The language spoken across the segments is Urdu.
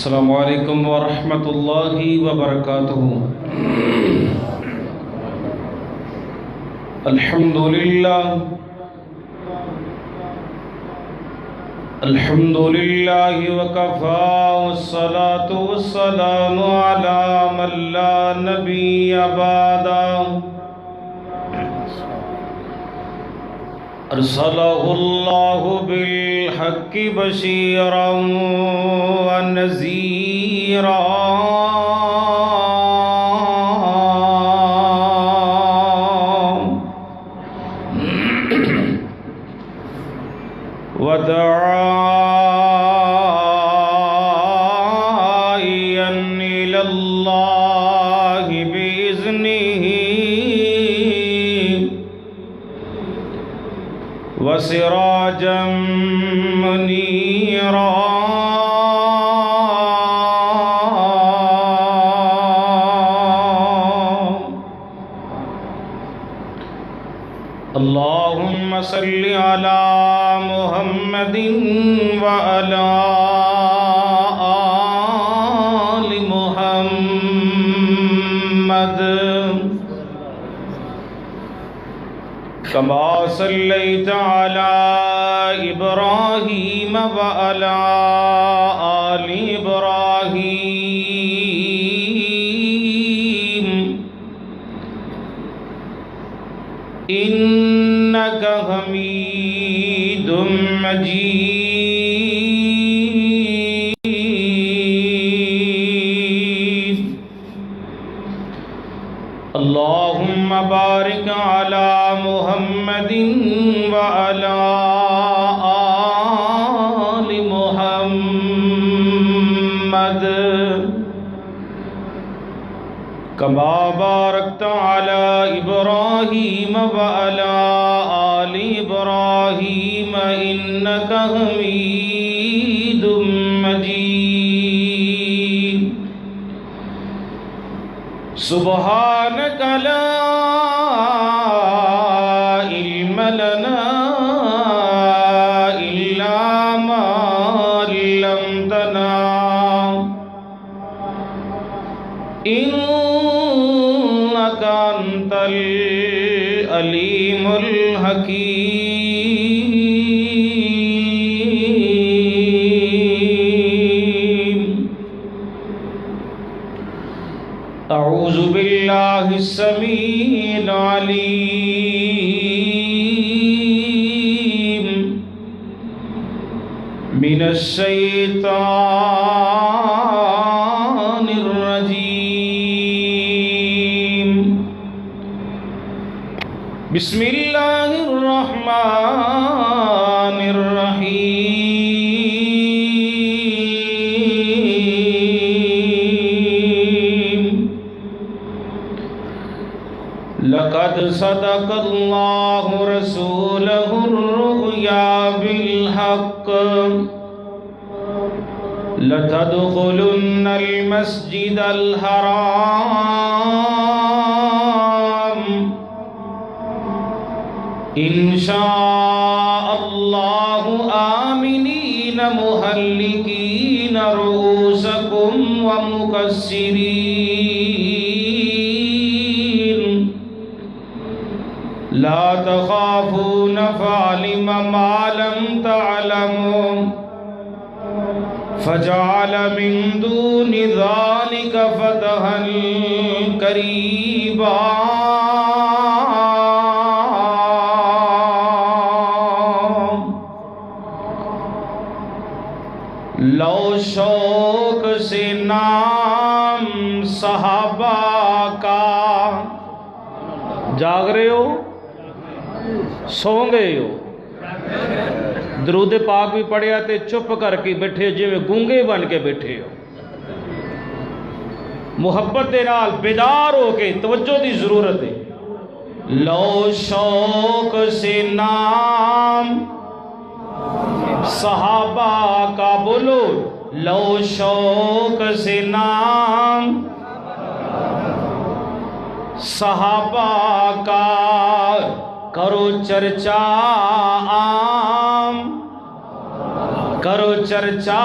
السلام علیکم ورحمۃ اللہ وبرکاتہ۔ الحمدللہ وکفی والصلاة والسلام علی من لا نبی بعدہ، ارسلہ اللہ بالحق بشیرا ونذیرا وداعیا الی اللہ بإذنہ وسراجا منیرا۔ اللہم صل علی محمد وعلی آل محمد کما صلیت علی ابراہیم وعلی آل ابراہیم انک حمید مجید۔ اللہم بارک علی محمد وعلی آل محمد کما بارکت علی ابراہیم وعلی آل ابراہیم انک حمید مجید۔ سبحانک لا علم لنا الا ما علمتنا انک انت العلیم الحکیم۔ اعوذ باللہ السمیع العلیم من الشیطان الرجیم۔ بسم اللہ الرحمن الرحیم۔ لقد صدق اللہ رسولہ الرؤیا بالحق لتدخلن المسجد الحرام انشاء اللہ آمنین محلقین رؤوسکم ومقصرین لا تخافون فعلم ما لم تعلموا فجعل من دون ذلك فتحا قریبا۔ لو شوق سے نام صحابہ کا جاگ رہے ہو سو گئے ہو، درود پاک بھی پڑھیا تے چپ کر کے بیٹھے جی گونگے بن کے بیٹھے ہو۔ محبت دے نال بیدار ہو کے توجہ دی ضرورت ہے۔ لو شوق سے نام صحابہ کا بولو، لو شوق سے نام صحابہ کا کرو چرچا عام، کرو چرچا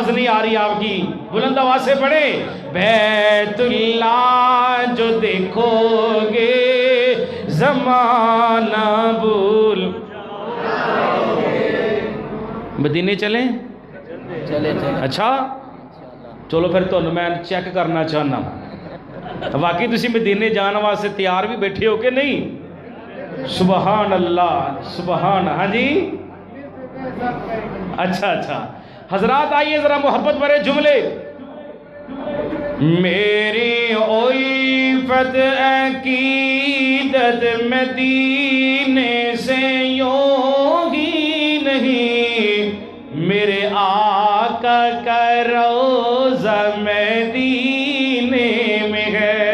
آواز نہیں آ رہی آپ کی، بلند آواز سے پڑھے، بیت اللہ جو دیکھو گے زمانہ بھول، مدینے چلیں؟ چلے اچھا چلو پھر تو میں چیک کرنا چاہنا واقعی تسی مدینے جانا واسطے تیار بھی بیٹھے ہو کہ نہیں؟ سبحان اللہ سبحان، ہاں جی اچھا حضرات آئیے ذرا محبت بھرے جملے. میری الفت عقیدت مدینے سے یوں ہی نہیں، میرے آقا کا روضہ مدینے میں ہے.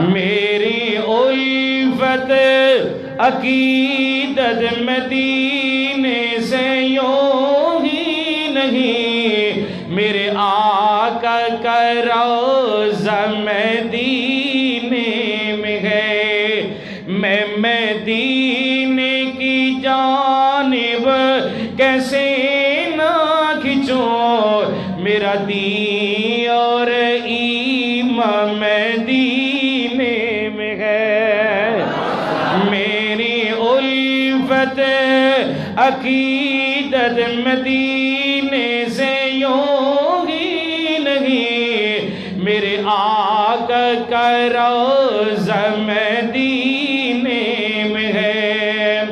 میری الفت عقیدت مدینے سے یوں ہی نہیں، میرے آقا کا روضہ مدینے میں ہے. میں مدینے کی جانب کیسے نہ کھنچوں، میرا دین اور ایمان مدینے میں ہے. میری الفت عقیدت مدینے سے یوں ہی نہیں، میرے آقا کا روضہ مدینے میں ہے.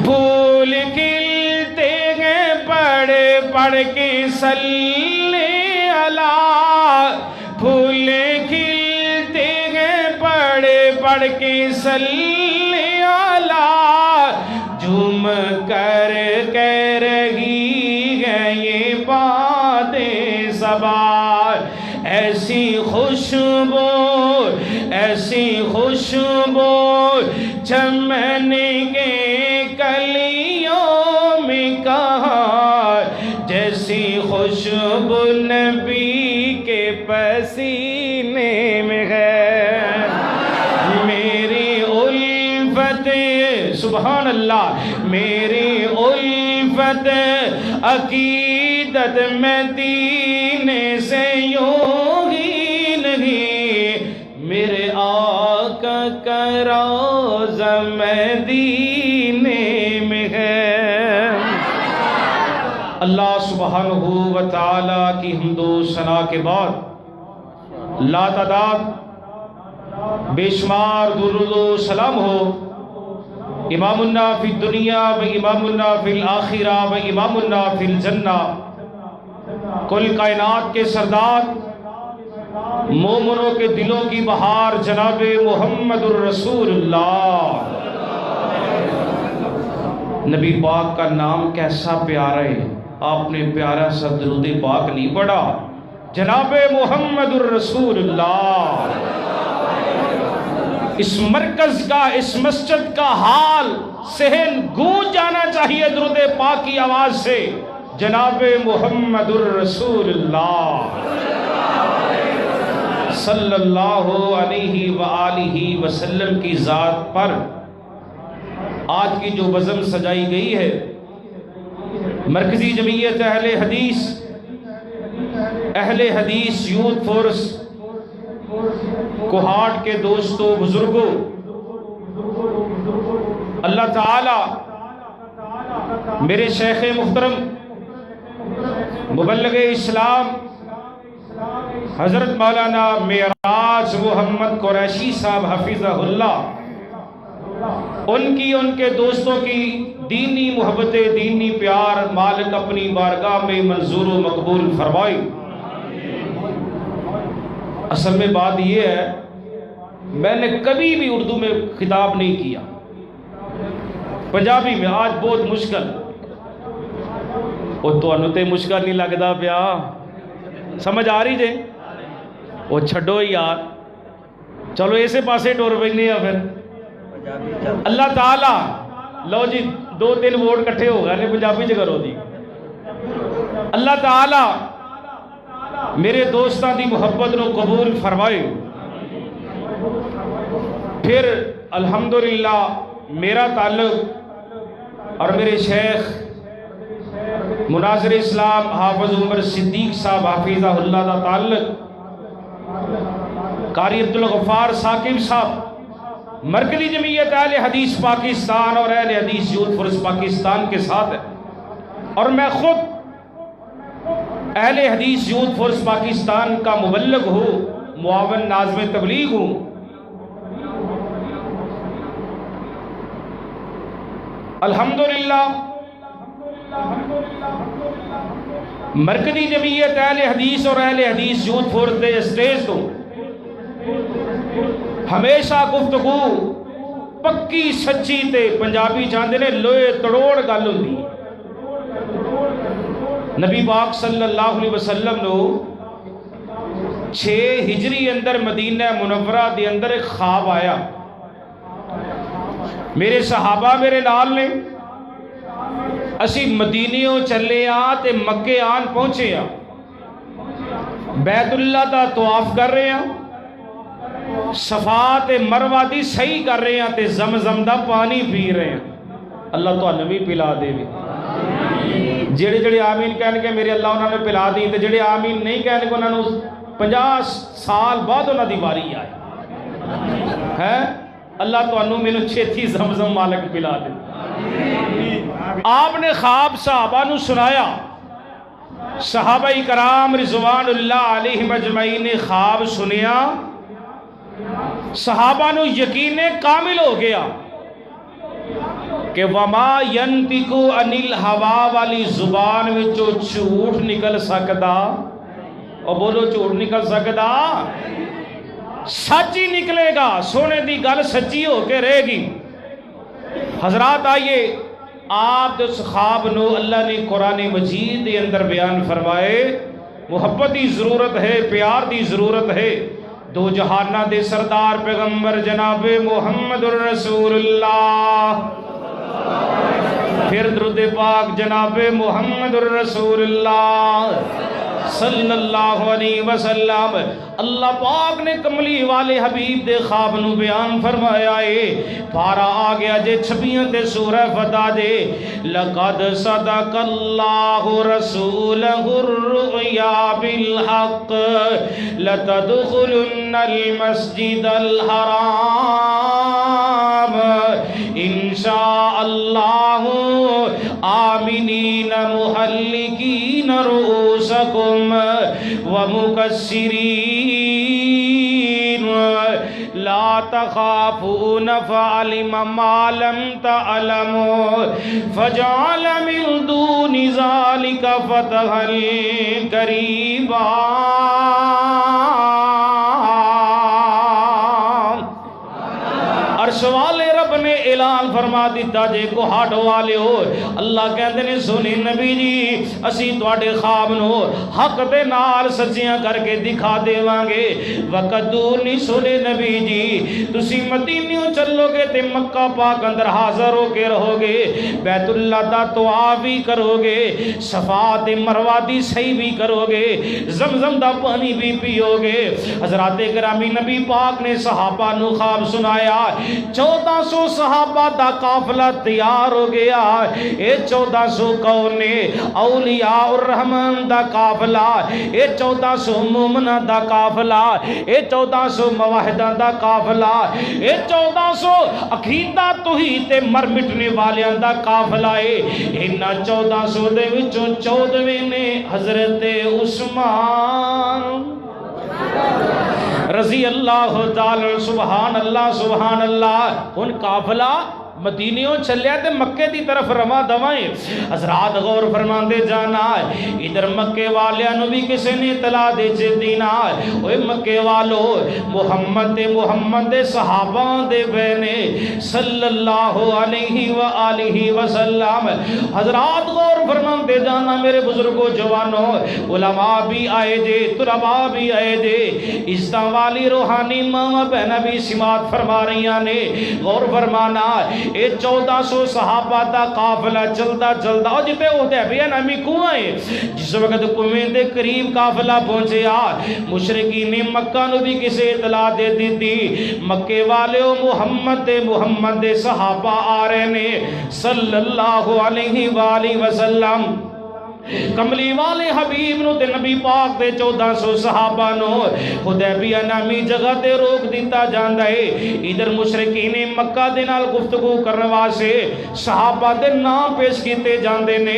پھول کھلتے ہیں پڑھ کے صلی اللہ، پھول کھلتے ہیں پڑھ کے صلی اللہ، جھوم کر کہہ رہی ہے یہ باتیں صبا. ایسی خوشبو چمن کے کلیوں میں کہاں، جیسی خوشبو نبی کے پسینے میں ہے. میری الفت سبحان اللہ، میری الفت عقیدت مدینے سے یوں ہی نہیں، میرے آقا کا روضہ مدینے میں ہے. اللہ سبحانہ و تعالی کی حمد و ثنا کے بعد لا تعداد بے شمار درود و سلام ہو امامنا فی الدنیا و امامنا فی الآخرہ و امامنا فی الجنہ، کل کائنات کے سردار، مومنوں کے دلوں کی بہار جناب محمد الرسول اللہ. نبی پاک کا نام کیسا پیارا ہے، آپ نے پیارا سا درود پاک نہیں پڑھا؟ جناب محمد الرسول اللہ. اس مرکز کا، اس مسجد کا حال صحن گونج جانا چاہیے درود پاک کی آواز سے. جناب محمد الرسول اللہ صلی اللہ علیہ وآلہ وسلم کی ذات پر آج کی جو بزم سجائی گئی ہے، مرکزی جمعیت اہل حدیث یوتھ فورس کوہاٹ کے دوستوں بزرگوں، اللہ تعالی میرے شیخ محترم مبلغ اسلام حضرت مولانا معراج محمد قریشی صاحب حفظہ اللہ، ان کے دوستوں کی دینی محبت، دینی پیار مالک اپنی بارگاہ میں منظور و مقبول فرمائے. اصل میں بات یہ ہے، میں نے کبھی بھی اردو میں خطاب نہیں کیا، پنجابی میں آج بہت مشکل. وہ تو انتے مشکل نہیں لگتا پیا، سمجھ آ رہی جے؟ وہ چھڈو یار، چلو ایسے پاسے ٹور بجنے پھر. اللہ تعالی لو جی 2-3 ووٹ کٹھے ہو گئے پنجابی چ کرو جی. اللہ تعالی میرے دوستاں دی محبت نو قبول فرمائے. پھر الحمدللہ میرا تعلق اور میرے شیخ مناظر اسلام حافظ عمر صدیق صاحب حافظہ اللہ دا تعلق، قاری عبدالغفار ثاقب صاحب، مرکزی جمعیت اہل حدیث پاکستان اور اہل حدیث یوتھ فورس پاکستان کے ساتھ ہے، اور میں خود اہل حدیث یوتھ فورس پاکستان کا مبلغ ہوں، معاون ناظم تبلیغ ہوں۔ الحمدللہ مرکزی جمعیت اہل حدیث اور اہل حدیث یوتھ فورس دے اسٹیج تو ہمیشہ گفتگو پکی سچی تے پنجابی چاہتے نے لوہے تڑوڑ گل ہوندی۔ نبی پاک صلی اللہ علیہ وسلم نو 6 ہجری اندر مدینہ منورہ دے اندر ایک خواب آیا، میرے صحابہ میرے نال نے، اسی مدینیوں چلے تے مکے آن پہنچے بیت اللہ دا طواف کر رہے ہیں، صفا تے مروہ دی صحیح کر رہے ہیں تے زمزم دا پانی پی رہے ہیں۔ اللہ تو نبی پلا دے بھی، جڑے جڑے آمین کہنے کے میرے اللہ انہوں نے پلا دی، تے جڑے آمین نہیں کہنے کو انہوں نے 50 سال بعد انہوں دی باری آئے ہے۔ اللہ تو انہوں میں چھتی زمزم مالک پلا دے۔ آپ نے خواب صحابہ نو سنایا، صحابہ کرام رضوان اللہ علیہ مجمعین نے خواب سنیا، صحابہ نو یقین کامل ہو گیا کہ وما ینطق عن الہوا والی زبان وچوں جھوٹ نکل سکدا، اور بولو جھوٹ نکل سکدا، سچ ہی نکلے گا، سونے دی گل سچی ہو کے رہے گی۔ حضرات آئیے آپ دے اس خواب نو اللہ نے قرآن مجید دے اندر بیان فرمائے۔ محبت دی ضرورت ہے، پیار دی ضرورت ہے۔ دو جہانہ دے سردار پیغمبر جناب محمد الرسول اللہ، پھر درود پاک جناب محمد الرسول اللہ صلی اللہ علیہ وسلم۔ اللہ پاک نے کملی والے حبیب دے خواب نو بیان فرمایا ہے، پارا آ گیا جے 26 تے سورہ فتح دے، لَقَدْ صَدَقَ اللَّهُ رَسُولَهُ الرُّؤْيَا بِالْحَقِّ لَتَدْخُلُنَّ الْمَسْجِدَ الْحَرَامَ إِنْ شَاءَ اللَّهُ آمِنِينَ مُحَلِّقِينَ رُؤُوسَكُمْ وَمُقَصِّرِينَ لا تخافون فعلم ما لم تعلموا فجعل من دون ذلك فتحا قريبا۔ عرش والے رب نے اعلان فرما دیتا جے کو ہاٹ والے ہو، اللہ کہندے نے سنی نبی جی اسی تواڈے خواب نو حق دے نال سچیاں کر کے دکھا دیواں گے۔ وقت دور نہیں سنے نبی جی، تسی مدینیوں چلو گے تے مکہ پاک اندر حاضر ہو کے رہو گے، بیت اللہ دا طواف بھی کرو گے، صفا تے مروہ دی صحیح بھی کرو گے، زمزم دا پانی بھی پیو گے۔ حضرات گرامی نبی پاک نے صحابہ نو خواب سنایا، 1400 صحابہ دا قافلہ تیار ہو گیا۔ اے 1400 کون نے؟ اولیاء الرحمن دا قافلہ، اے 1400 مومنہ دا قافلہ، اے 1400 موحدہ دا قافلہ، اے 1400 عقیدہ توحید تے مر مٹنے والیاں دا قافلہ ہے۔ انہاں 1400 دے وچوں 14ویں نے حضرت عثمان رضی اللہ تعالی، سبحان اللہ سبحان اللہ۔ ان قافلہ مدینیوں چلیا تے مکے دی طرف رواں دوائیں۔ حضرات غور فرماندے جانا، ادھر مکے والیاں نو بھی کسی نے اطلاع دے چے دینا، اوے مکے والو محمد دے صحابہ دے بہنے صلی اللہ علیہ وآلہ وسلم۔ حضرات غور فرماندے جانا میرے بزرگوں جوانوں، علماء بھی آئے جے، طلباء بھی آئے جے، عزتاں والی روحانی ماں بہنہ بھی سماعت فرما رہیاں نے۔ غور فرمانا اے 1400 صحابہ دا قافلہ چلدا چلدا جتے حدیبیہ نامی کنواں ہے، جس وقت کنویں دے قریب قافلہ پہنچیا، مشرکین مکہ نو بھی کسی اطلاع دے دیتی، مکے والے محمد دے صحابہ آ رہے نے صلی اللہ علیہ وآلہ وسلم۔ کملی والے حبیب نو تے نبی پاک دے 1400 صحابہ نو حدیبیہ نامی جگہ تے روک دیتا جاندا ہے. ادھر مشرکین مکہ دے نال گفتگو کرن واسطے صحابہ دے نام پیش کیتے جاندے نے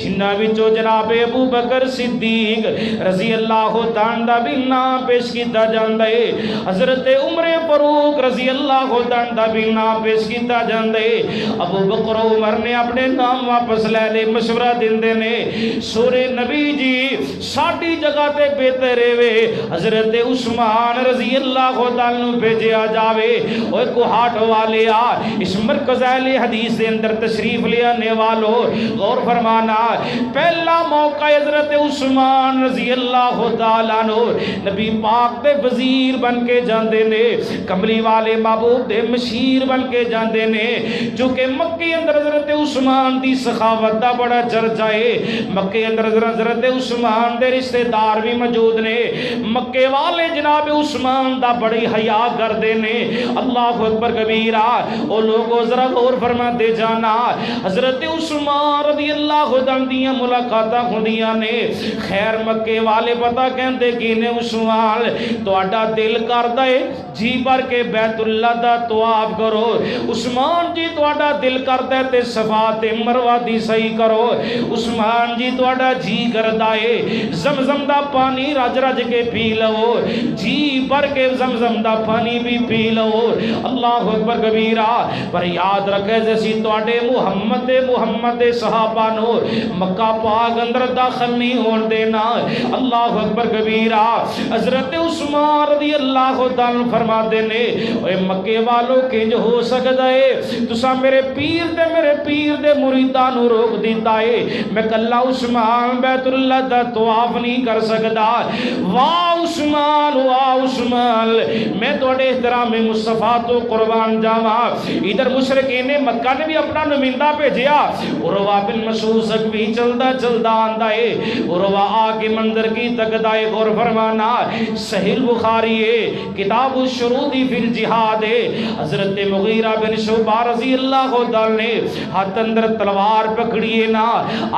جنہاں وچوں جناب ابو بکر صدیق رضی اللہ تعالی دا بھی نام پیش کیتا جاندا ہے. حضرت عمر فاروق رضی اللہ تعالی دا بھی نام پیش کیتا جاندا ہے. ابو بکر عمر نے اپنے نام واپس لے لے مشورہ دیندے نے سورے نبی جی ساڈی جگہ تے بہتر وے حضرت عثمان رضی اللہ تعالی نو بھیجیا جاوے. اوے کوہاٹ والے آ اس مرکز اہل حدیث دے اندر تشریف لے آنے والو غور فرمانا پہلا موقع حضرت عثمان رضی اللہ تعالی عنہ نبی پاک دے وزیر بن کے جاندے نے کملی والے محبوب دے مشیر بن کے جاندے نے چونکہ مکے اندر حضرت عثمان دی سخاوت دا بڑا چرچا ہے. مکے اندر حضرت عثمان دے رشتہ دار بھی موجود نے. مکے والے جناب عثمان دا بڑی حیا کردے نے. اللہ اکبر کبیرہ. او لوگوں ذرا غور فرما دے جانا حضرت عثمان رضی اللہ عنہ دیاں ملاقاتاں ہوندیاں نے. خیر مکے والے پتہ کہندے کہ نے عثمان تہاڈا دل کردا ہے جی بھر کے بیت اللہ دا طواف کرو. عثمان جی تہاڈا دل کردا ہے تے صفا تے مروہ دی صحیح کرو. عثمان جی تہاڈا جی کردا ہے زمزم دا پانی رج رج کے پی لو جی بھر کے زمزم دا پانی بھی پی لو. اللہ اکبر کبیرہ. پر یاد رکھے جیسی تواڈے محمد صحابہ نو مکہ پاک اندر داخل نہیں ہون دینا. اللہ اکبر کبیرہ. حضرت عثمان رضی اللہ تعالی فرما دے نے اے مکے والو کنج ہو سکدا ہے تساں میرے پیر دے مریداں نو روک دیتا ہے میں کلا عثمان بیت اللہ دا طواف نہیں کر سکدا. واہ عثمان میں تواڈے احترام مصطفیٰ تو قربان جاواں. ادھر مشرکین مکہ نے بھی اپنا نمائندہ بھیجیا. عروہ بن مسعود سکوی چلدا آندا ہے. عروہ آ کے منظر کی تکدا ہے. غور فرمانا صحیح بخاری ہے کتاب الشروط فی الجہاد ہے. حضرت مغیرہ بن شعبہ رضی اللہ تعالی نے ہاتھ اندر تلوار پکڑی ہے نا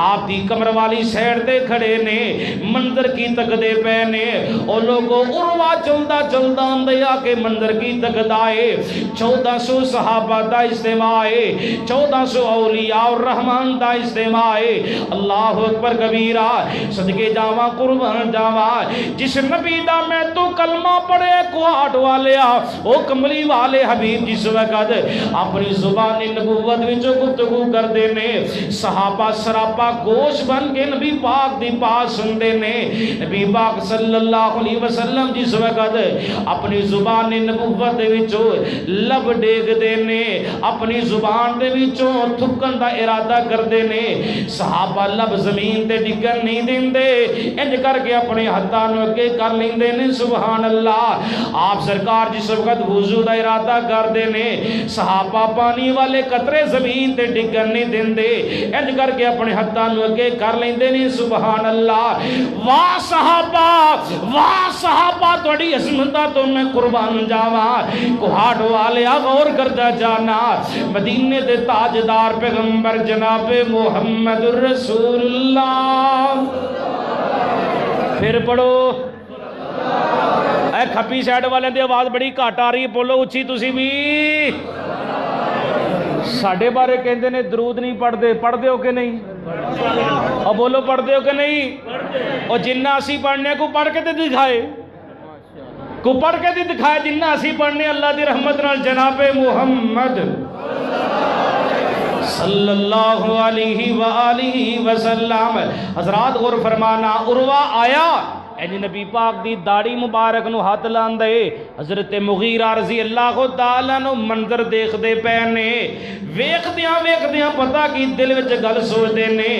آپ دی کمر والی سائیڈ تے کھڑے نے منظر کی تکدے پے نے. او لوگوں عروہ چلدا آندیا کے منظر کی تکدا ہے. 1400 صحابہ دا اجتماع ہے 1400 اولیاء الرحمن دا اجتماع ہے. اللہ اکبر کبیرہ. صدقے جاواں قربان جاواں جس نبی دا میں تو کلمہ پڑھے کوہاٹ والے او کملی والے حبیب جس وقت اپنی زبان نبوت وچ گفتگو کردے نے صحابہ سراپا گوش بن کے نبی پاک دی بات سندے نے. نبی پاک صلی اللہ علیہ وسلم جس وقت اپنی زبان نبوت دے وچوں لب ڈیگ دے نے اپنی زبان دے وچوں تھکن دا ارادہ کردے نے صحابہ لب زمین تے ڈگن نہیں دیندے انج کر کے اپنے ہتھاں نوں اگے کر لیندے نے. سبحان اللہ. آپ سرکار جس وقت وضو دا ارادہ کردے نے صحابہ پانی والے قطرے زمین تے ڈگن نہیں دیندے انج کر کے اپنے ہتھاں نوں اگے کر لیندے نے. سبحان اللہ. واہ صحابہ تہاڈی عظمتاں تو میں قربان جاواں. کوہاٹ والے غور کردا جانا مدینے دے تاجدار پیغمبر جناب محمد الرسول اللہ. پھر پڑھو اے کھپی سائڈ والے دی آواز بڑی گھٹ آ رہی ہے بولو اچھی تسی بھی. ساڈے بارے کہندے نے درود نہیں پڑھدے ہو کہ نہیں اور بولو پڑھدے ہو کہ نہیں. اور جنہ اسی پڑھنے کو پڑھ کے تے دکھائے جنہ اسی پڑھنے اللہ دی رحمت نال جناب محمد صلی اللہ علیہ وآلہ وسلم. حضرات غور فرمانا عروہ آیا اینی نبی پاک دی داڑھی مبارک نو ہاتھ لاندے حضرت مغیرہ رضی اللہ تعالیٰ نو منظر دیکھ دے پینے ویکھ دیاں پتہ کی دل وچ گل سوچ دے نے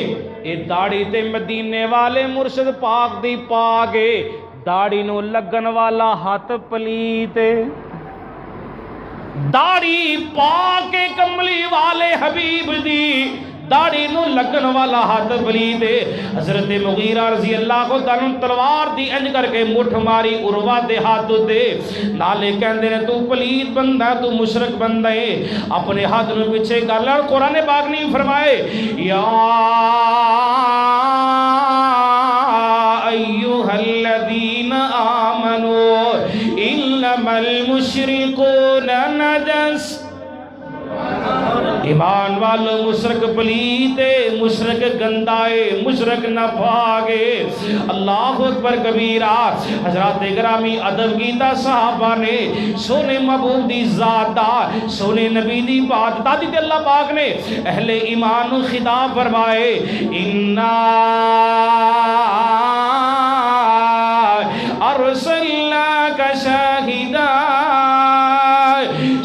اے داڑھی تے مدینے والے مرشد پاک دی پاگے داڑھی نو لگن والا ہاتھ پلیتے داڑھی پاک کملی والے حبیب دی داڑھی نو لگن والا ہاتھ پلیتے. حضرت مغیرہ رضی اللہ تعالیٰ تلوار دی انج کر کے مٹھ ماری عروہ دے ہاتھ دے نالے کہندے نے تو پلیت بندہ تو مشرک بندہ ہے اپنے ہاتھ نو پیچھے کر لے. اور قرآن پاک نہیں فرمائے یا المشركون نجس، ایمان والو مشرک پلیتے، مشرک گندائے، مشرک نپاگے۔ اللہ اکبر کبیرہ۔ حضرات گرامی ادب کیتا صحابہ نے سونے محبوب دی ذات دا، سونے نبی دی بات دادی تے اللہ پاک نے اہل ایمان خطاب فرمائے انا ارسلناک شاہدا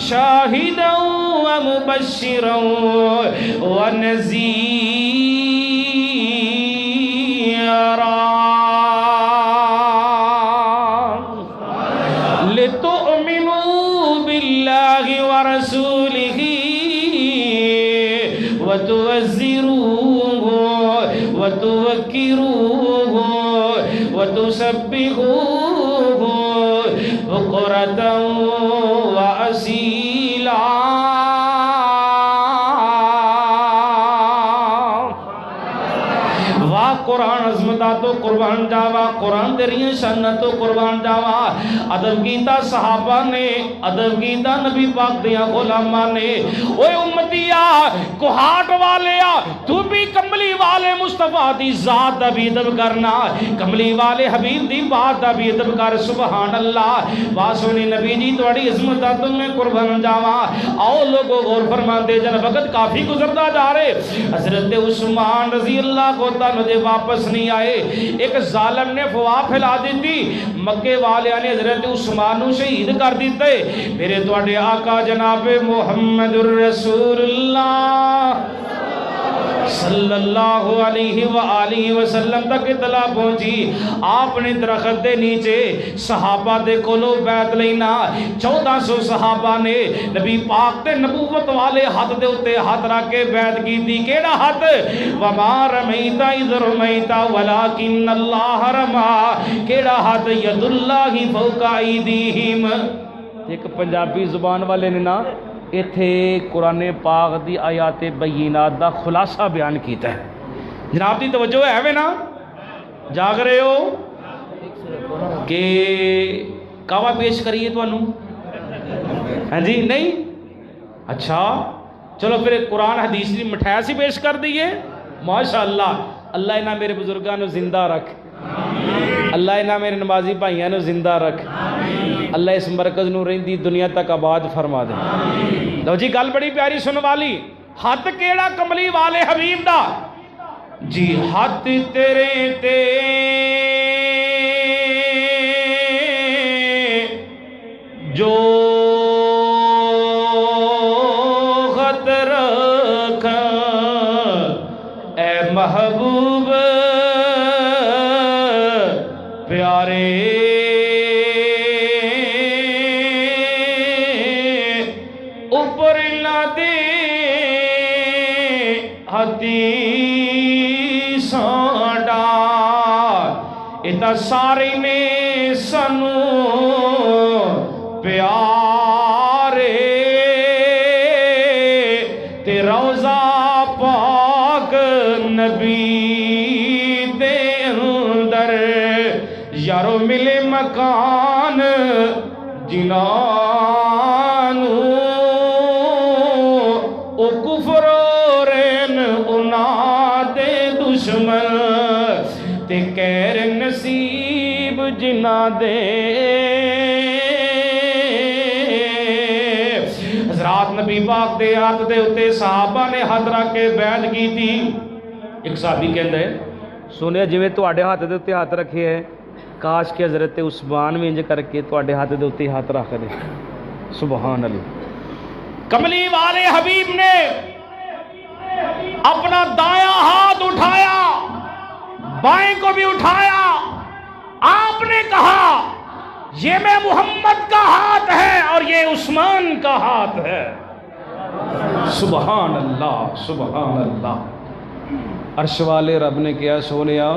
شاہدا ومبشرا ونذیرا لتؤمنوا باللہ ورسولہ وتوزروه وتوکروه وتسبحوه بکرة وأصیلا۔ قرآن عظمتہ تو قربان جاوا، قرآن تیری شان تو قربان جاوا۔ ادب کیتا صحابہ نے، ادب کیتا نبی پاک دیا غلامہ نے۔ اوے امتیا کوہاٹ والیا تو بھی کملی والے مصطفیٰ دی ذات دا بھی ادب کرنا، کملی والے حبیب دی بات دا بھی ادب کر۔ سبحان اللہ۔ واسونی نبی جی تھوڑی عظمت تم میں قربان جاوا۔ آؤ لوگو غور فرمان دے جن وقت کافی گزرتا جا رہے۔ حضرت عثمان رضی اللہ کو تعالیٰ دے واپس نہیں آئے، ایک ظالم نے افواہ پھیلا دی تھی، مکے والے نے حضرت عثمان کو شہید کر دیتے۔ میرے تواڈے آقا جناب محمد الرسول اللہ صلی اللہ علیہ وآلہ وسلم تک اطلاع پہنچی۔ آپ نے درخت دے نیچے صحابہ دے کولو بیعت لینا، 1400 صحابہ نے نبی پاک تے نبوت والے ہاتھ دے اتے ہاتھ رکھ کے بیعت کی تھی۔ کیڑا ہاتھ؟ وما رمیتا اذ رمیتا ولکن اللہ رما۔ کیڑا ہاتھ؟ ید اللہ فوق ایدیہم۔ ایک پنجابی زبان والے نے نا ایتھے قرآن پاک دی آیات بینات دا خلاصہ بیان کیتا ہے۔ جناب دی توجہ ہے نا؟ جاگ رہے ہو کہ کعوہ پیش کریے تو انہوں؟ ہاں جی نہیں؟ اچھا چلو پھر قرآن حدیث دی مٹھائی سی پیش کر دیئے۔ ماشاءاللہ اللہ انہاں میرے بزرگانو زندہ رکھ، اللہ انہاں میرے نمازی بھائیانو زندہ رکھ، اللہ اس مرکز نو رہندی دنیا تک آباد فرما دے۔ لو جی گل بڑی پیاری سن والی، ہاتھ کیڑا کملی والے حبیب دا؟ جی ہاتھ تیرے تے جو خط رکھا اے محبوب پیارے اوپر نہ دے حدیثاں ڈال، اتا سارے نے سنو پیارے تے روضہ پاک نبی دے اندر یارو ملے مکان جنانو او کفر رین انا دے دشمن تے کہر نصیب جنا دے۔ حضرات نبی پاک دے ہاتھ دے اتے صحابہ نے ہاتھ رکھ کے بیعت کی تھی۔ ایک صحابی کہندہ ہے سنیا جویں تواڈے ہاتھ دے اتے ہاتھ رکھے ہے، کاش کہ حضرت عثمان بھی انج کر کے تواڈے ہاتھ دے اتے ہاتھ رکھ دے۔ سبحان اللہ۔ کملی والے حبیب نے اپنا دایاں ہاتھ اٹھایا، بائیں کو بھی اٹھایا، آپ نے کہا یہ میں محمد کا ہاتھ ہے اور یہ عثمان کا ہاتھ ہے۔ سبحان اللہ سبحان اللہ۔ عرش والے رب نے کیا سونیا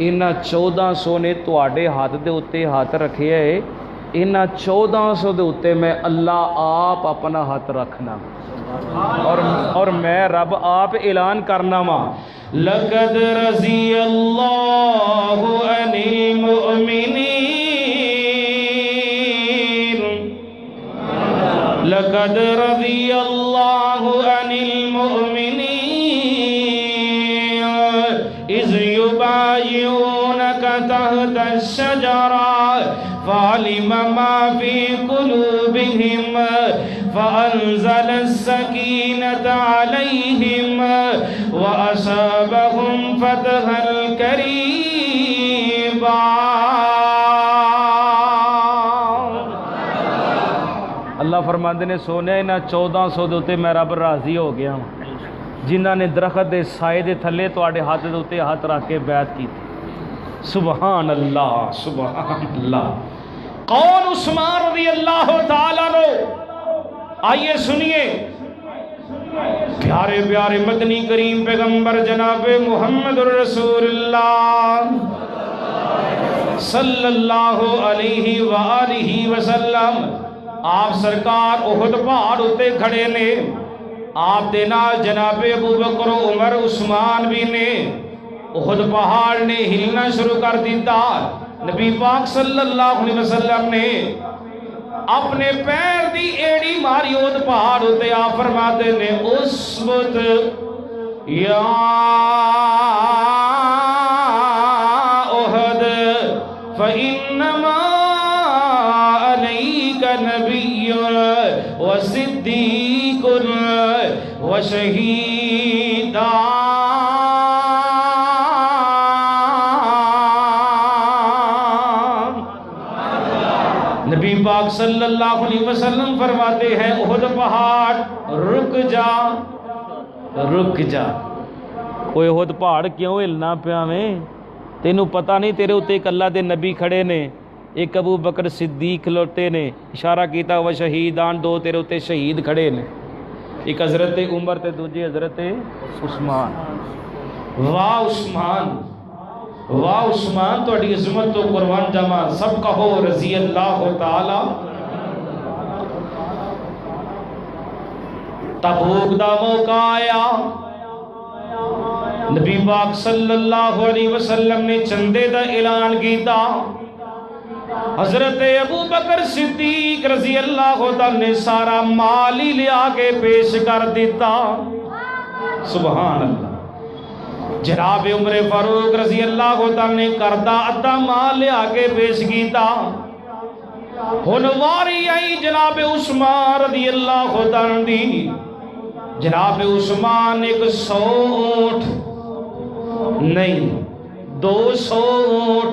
انہاں 1400 نے تواڈے ہاتھ دے اتے ہاتھ رکھے ہے، انہاں 1400 دے اتے میں اللہ آپ اپنا ہاتھ رکھنا اور میں رب آپ اعلان کرنا ماں لَقَدْ رَضِيَ اللَّهُ عَنِ الْمُؤْمِنِينَ لقد رضی اللہ عن المؤمنین اذ یبایعونک تحت الشجرہ فعلم ما فی قلوبہم فأنزل السکینة علیہم وأصابہم فتحا قریبا۔ اللہ فرماندے نے سونے نہ 1400 دے اتے میں رب راضی ہو گیا ہوں جنہ نے درخت دے سائے دے تھلے تواڈے ہاتھ دے اتے ہاتھ رکھ کے بیعت کی تھی۔ سبحان اللہ سبحان اللہ۔ کون؟ عثمان رضی اللہ تعالیٰ عنہ۔ آئیے سنیے پیارے پیارے مدنی کریم پیغمبر جناب محمد رسول اللہ صلی اللہ علیہ وآلہ وسلم، آپ سرکار احد پہاڑ ہوتے کھڑے نے، آپ دینا جناب ابو بکر عمر عثمان بھی نے، احد پہاڑ نے ہلنا شروع کر دیتا۔ نبی پاک صلی اللہ علیہ وسلم نے اپنے پیر دی ایڑی ماری احد پہاڑ ہوتے، آپ فرماتے نے اسبت یا احد فإنما نبی و صدیق و شہیدان۔ نبی پاک صلی اللہ علیہ وسلم فرماتے ہیں احد پہاڑ رک جا رک جا۔ کوئی احد پہاڑ کیوں ہلنا پیا میں؟ تینوں پتہ نہیں تیرے اتے ایک اللہ دے نبی کھڑے نے، ایک ابو بکر صدیق کھلوتے نے، اشارہ کیتا وہ شہیدان، دو تیرے اتے شہید کھڑے نے، ایک حضرت عمر تے دوجے حضرت عثمان۔ واہ عثمان واہ عثمان، تہاڈی عظمت تو قربان جاواں، سب کہو رضی اللہ تعالی۔ تبوک دا موقع آیا، نبی پاک صلی اللہ علیہ وسلم نے چندے دا اعلان کیتا۔ حضرت ابو بکر صدیق رضی اللہ عنہ نے سارا مال ہی لے آگے پیش کر دیتا۔ سبحان اللہ۔ جناب عمر فاروق رضی اللہ عنہ نے کردہ ادھا مال لے آگے پیش کیتا۔ ہنواری آئی جناب عثمان رضی اللہ عنہ دی۔ جناب عثمان 100 اونٹ نہیں، 200 اونٹ،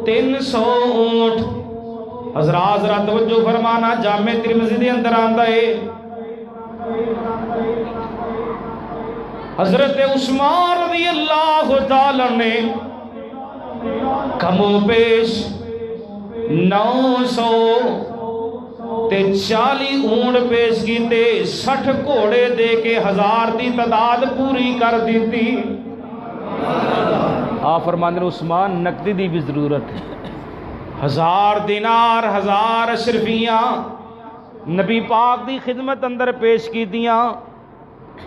300 اونٹ۔ حضرات ذرا توجہ فرمانا، جامع ترمذی دے اندر آندا ہے حضرت عثمان رضی اللہ تعالی نے کم و بیش 940 اونٹ پیش کیتے، 60 گھوڑے دے کے 1000 دی تعداد پوری کر دیتی۔ آپ فرماندے ہیں عثمان نقدی دی بھی ضرورت ہے، 1000 دینار 1000 اشرفیاں نبی پاک دی خدمت اندر پیش کی دیاں۔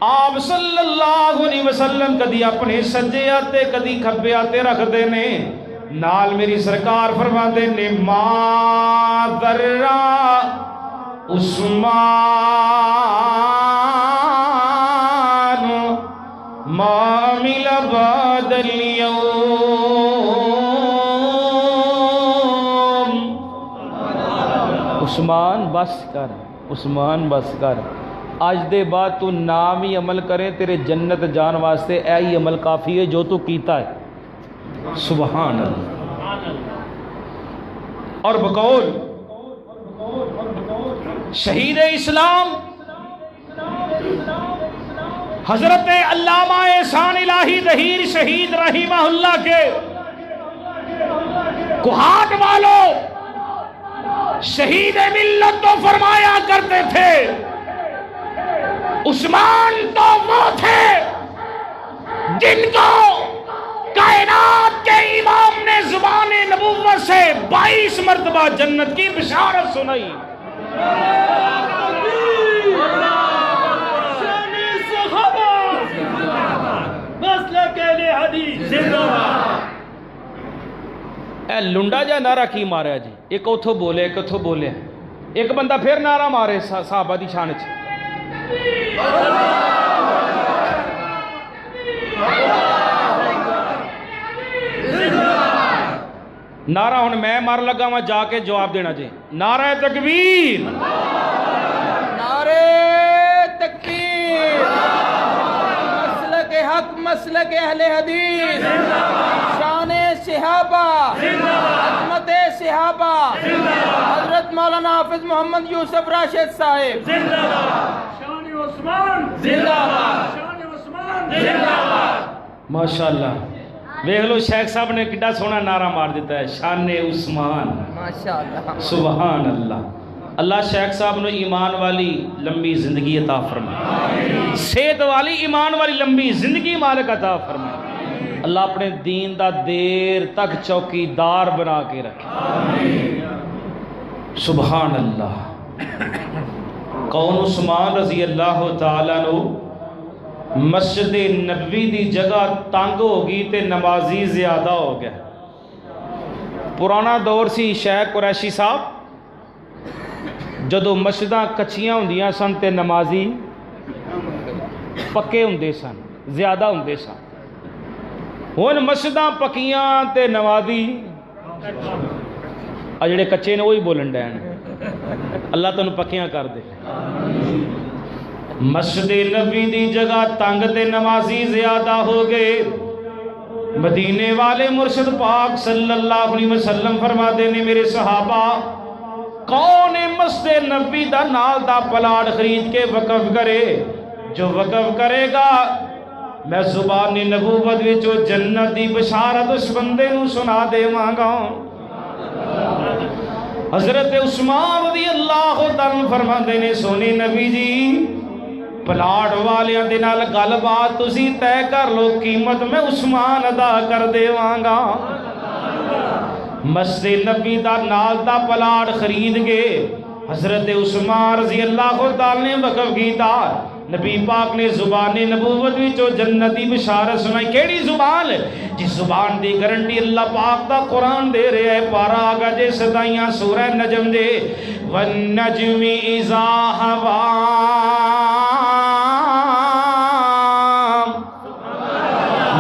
آپ صلی اللہ علیہ وسلم کدی اپنے سجے آتے کدی کھبے آتے رکھ دینے، نال میری سرکار فرماندے نے ما ذرہ عثمان ما عمل بعد اليوم۔ عثمان بس کر، عثمان بس کر، آج دے بعد تو نام ہی عمل کرے، تیرے جنت جان واسطے اے ہی عمل کافی ہے جو تو کیتا ہے۔ سبحان اللہ۔ اور بقول شہید اسلام حضرت علامہ احسان الہی ظہیر شہید رحمہ اللہ کے کوہاٹ والوں شہید ملت تو فرمایا کرتے تھے، عثمان تو وہ تھے جن کو کائنات کے امام نے زبان نبوت سے 22 مرتبہ جنت کی بشارت سنائی۔ اے لنڈا جا نعرہ کی مارا جی، ایک اتھو بولے ایک اتھو بولے، ایک بندہ پھر نعرہ مارے صحابہ دی شان چ نعرہ ہن میں مار لگا وہاں جا کے جواب دینا جی نعرہ تکبیر نعرہ تکبیر مسلک حق مسلک اہل حدیث شان صحابہ عظمت صحابہ حضرت مولانا حافظ محمد یوسف راشد صاحب شان عثمان زندہ باد شان عثمان زندہ باد ماشاءاللہ ویکھ لو شیخ صاحب نے کڈا سونا نعرہ مار دیتا ہے شان عثمان ماشاءاللہ سبحان اللہ اللہ شیخ صاحب نے ایمان والی لمبی زندگی عطا فرمائے صحت والی ایمان والی لمبی زندگی مالک عطا فرمائے اللہ اپنے دین دا دیر تک چوکی دار بنا کے رکھے سبحان اللہ کون عثمان رضی اللہ تعالیٰ نو مسجد نبوی دی جگہ تنگ ہو گئی تے نمازی زیادہ ہو گیا پرانا دور سی شیخ قریشی صاحب جدو مسجداں کچیاں ہوندیاں سن تے نمازی پکے ہوندے سن زیادہ ہوندے سن ہن مسجداں پکیاں تے نمازی جڑے کچے نے وہی بولن ڈے اللہ تانوں پکیاں کر دے مسجد نبی دی جگہ تنگ تے نمازی زیادہ ہو گئے مدینے والے مرشد پاک صلی اللہ علیہ وسلم فرما دینے میرے صحابہ کون مسجد نبی دا نال دا پلاٹ خرید کے وقف کرے جو وقف کرے گا میں زبان نبوت وچوں جنت دی بشارت اس بندے نو سنا دے مانگا حضرت عثمان رضی اللہ تعالیٰ فرما دینے سونے نبی جی پلاٹ والیاں دے نال گل بات تسی طے کر لو قیمت میں عثمان ادا کر دیواں گا مسجد نبی دا نال دا پلاٹ خرید گئے حضرت عثمان رضی اللہ تعالی نے وقف کیتا نبی پاک نے زبان نبوت وچوں جنتی بشارت سنائی کیڑی زبان جس زبان دی گارنٹی اللہ پاک دا قرآن دے رہے ہے پارا آگا جے ستائیاں سورہ نجم دے والنجم اذا ہوا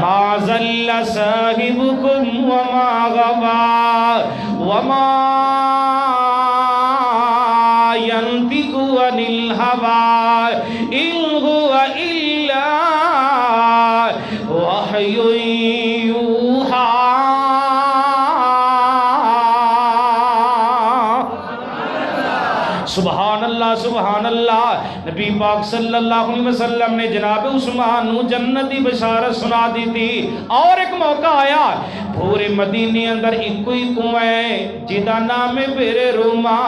ما ضل صاحبكم وما غوى وما ينطق عن الهوى إن هو إلا وحي يوحى سبحان اللہ نبی پاک صلی اللہ علیہ وسلم نے جناب عثمان نو جنتی بشارت سنا دی تھی اور ایک موقع آیا پورے مدینے اندر ایک کوئی کنواں ہے جدا نام ہے بئر روما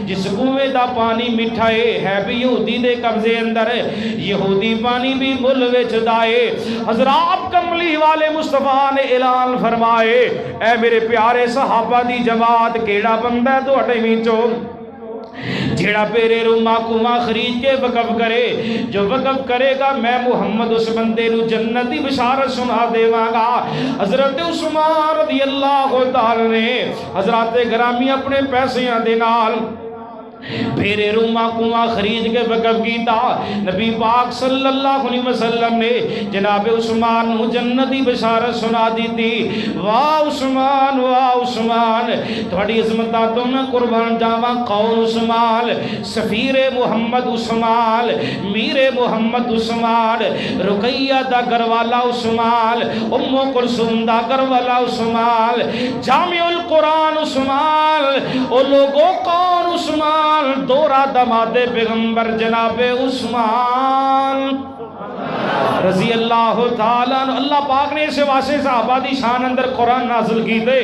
جس کنویں دا پانی میٹھا ہے بھی یہودی دے قبضے اندر یہودی پانی بھی مل وچ دائے حضرات کملی والے مصطفیٰ نے اعلان فرمائے اے میرے پیارے صحابہ دی جماعت کیڑا بندہ ہے تواڈے وچوں جیڑا پیرے روما کنواں خرید کے وقف کرے جو وقف کرے گا میں محمد اس بندے نو جنتی بشارت سنا دیواں گا حضرت عثمان رضی اللہ تعالی نے حضرات گرامی اپنے پیسیاں دے نال پیرے روما کنواں خرید کے وقف کیتا نبی پاک صلی اللہ علیہ وسلم نے جناب عثمان نو جنتی بشارت سنا دی تھی واہ عثمان تھوڑی عظمتاں تو میں قربان جاواں کون عثمان سفیر محمد عثمان میر محمد عثمان رقیہ دا گھر والا عثمان ام کلثوم دا گھر والا عثمان جامع القرآن عثمان او لوگوں کون عثمان دورہ دماد پیغمبر جناب عثمان رضی اللہ تعالیٰ اللہ پاک نے اسے واسے صحابہ دی شان اندر قرآن نازل کی دے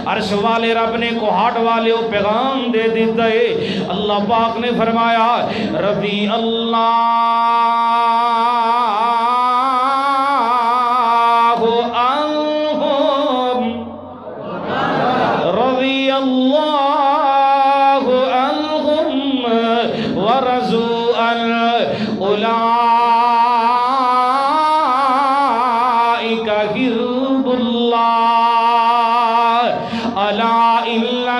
عرش والے رب نے کوہاٹ والے وہ پیغام دے دیتا ہے اللہ پاک نے فرمایا رضی اللہ عنہم رضی اللہ ورضوا عنہ اولئک حزب اللہ الا ان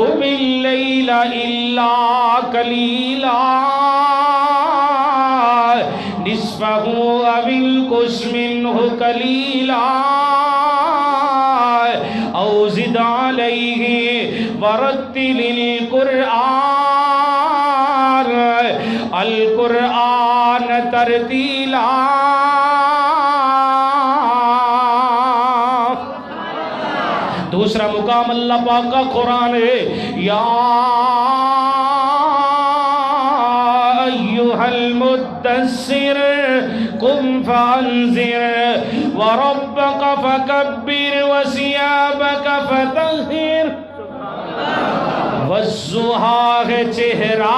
قم اللیل الا قلیلا نصفہ او انقص منہ قلیلا او زد علیہ ورتل القرآن ترتیلا دوسرا مقام اللہ پاک کا قرآن ہے یا ایہا المدثر قم فانذر وربک فکبر وثیابک فطہر والضحیٰ ہے چہرہ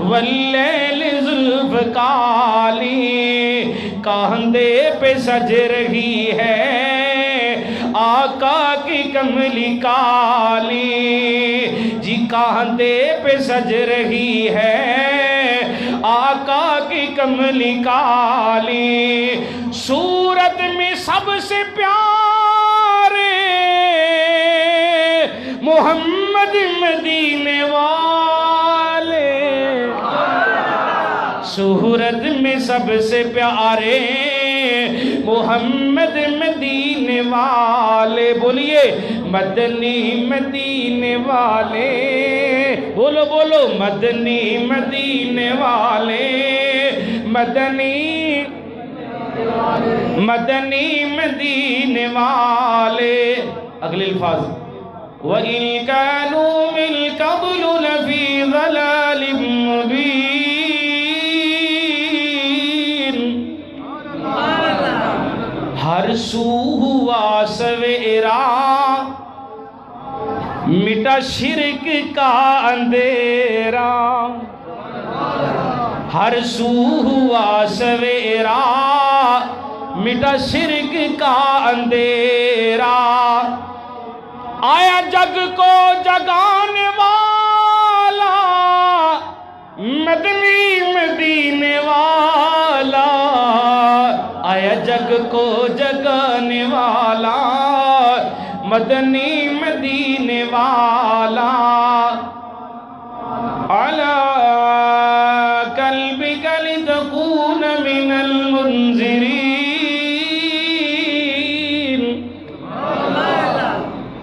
واللیل ذوالفقاری کاندھے پہ سج رہی ہے آقا کی کملی کالی جی کاندھے پہ سج رہی ہے آقا کی کملی کالی صورت میں سب سے پیارے محمد مدینے والے صورت میں سب سے پیارے محمد مدینے والے بولیے مدنی مدینے والے بولو بولو مدنی مدینے والے مدنی مدنی مدینے والے اگلے الفاظ وَإِن كَانُوا مِن قَبْلُ لَفِي ضَلَالٍ مُبِينٍ ہر سو ہوا سویرا مٹا شرک کا اندھیرا ہر سو ہوا سویرا مٹا شرک کا اندھیرا آیا جگ کو جگانے والا مدنی مدینے والا آیا جگ کو جگانے والا مدنی مدینے والا علی قلبک لتکون من المنذرین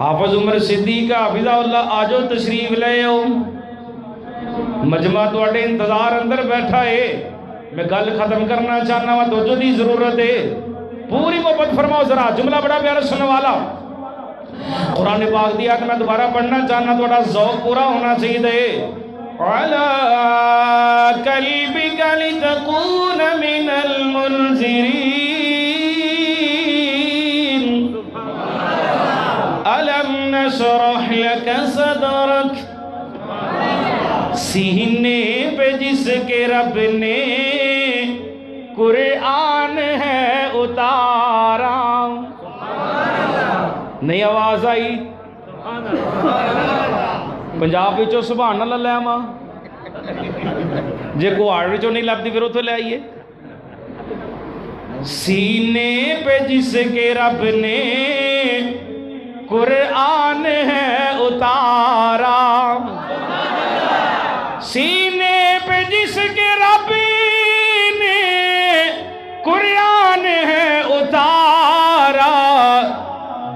حافظ عمر صدیق حافظہ اللہ آجو تشریف لے ہو مجمع توڑے انتظار اندر بیٹھا ہے میں گل ختم کرنا چاہنا ہوں تو جو دی ضرورت ہے پوری محبت فرماؤ ذرا جملہ بڑا پیارا سننے والا قرآن پاک دیا کہ میں دوبارہ پڑھنا چاہنا تھوڑا ذوق پورا ہونا چاہیے دے عَلَىٰ قَلْبِكَ لِتَكُونَ مِنَ الْمُنذِرِينَ أَلَمْ نَشْرَحْ لَكَ صَدْرَكَ سینے پہ جس کے رب نے قرآن ہے اتارا نہیں آواز آئی پنجاب وچوں سبحان اللہ لے آواں جے کوہاڑ وچوں نہیں لبدی پھر اتھوں لے آئیے سینے پہ جس کے رب نے قرآن ہے اتارا سینے پہ جس کے رب نے قرآن ہے اتارا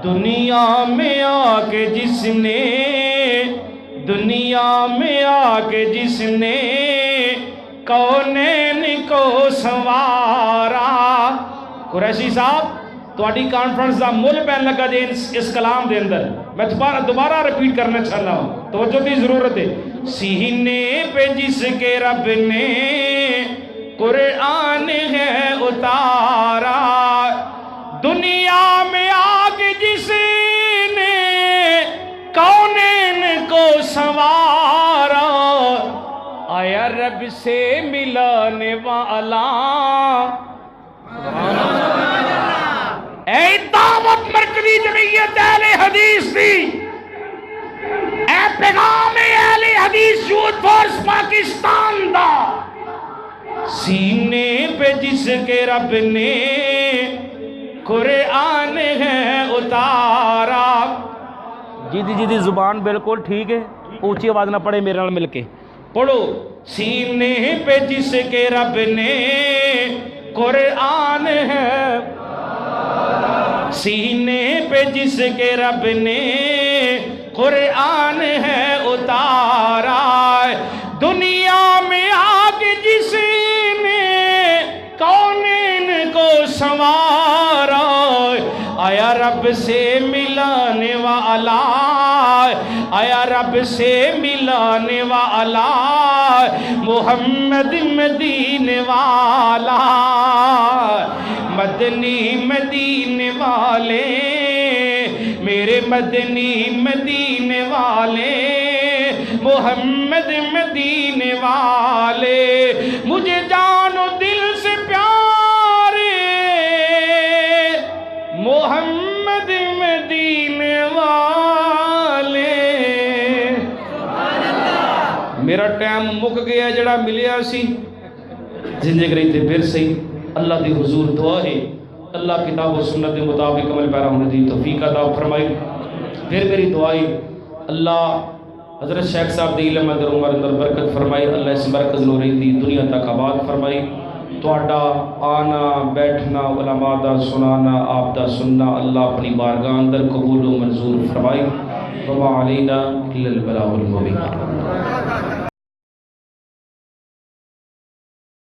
دنیا میں آ کے جس نے کونین کو سوارا قریشی صاحب تواڈی کانفرنس دا مل پہن لگا دے اس کلام دے اندر میں دوبارہ ریپیٹ کرنا چاہنا ہوں توجہ دی ضرورت ہے سینے پہ جس کے رب نے قرآن ہے اتارا دنیا میں آگے جس نے کونین کو سوارا آیا رب سے ملانے والا اے دعوت مرکزی جمعیت اہل حدیث دی اے پیغام اہل حدیث یوتھ فورس پاکستان دا سینے پہ جس کے رب نے قرآن ہے اتارا جی زبان بالکل ٹھیک ہے، اونچی آواز نہ پڑھے میرے نال مل کے پڑھو. سینے پہ جس کے رب نے قرآن ہے، سینے پہ جس کے رب نے قرآن ہے اتارا، دنیا میں آگ جس نے کونین کو سنوارا، آیا رب سے ملانے والا، آیا رب سے ملانے والا، محمد مدینے والا، مدنی مدینے والے، میرے مدنی مدینے والے، محمد مدینے والے، مجھے جان و دل سے پیارے، محمد مدینے والے. میرا ٹائم مک گیا جڑا ملیا سی، زندگی رہی تھے پھر صحیح. اللہ دی حضور دعا ہے اللہ کتاب و سنت کے مطابق عمل پیرا ہونے دی توفیق عطا فرمائی. پھر میری دعائی اللہ حضرت شیخ صاحب دی علم اندر عمر اندر برکت فرمائی، اللہ اس مرکز نو رہی دی دنیا تک آباد فرمائی. تواڈا آنا بیٹھنا علماء دا سنانا آپ دا سننا اللہ اپنی بارگاہ اندر قبول و منظور فرمائی. وما علینا الا البلاغ المبین.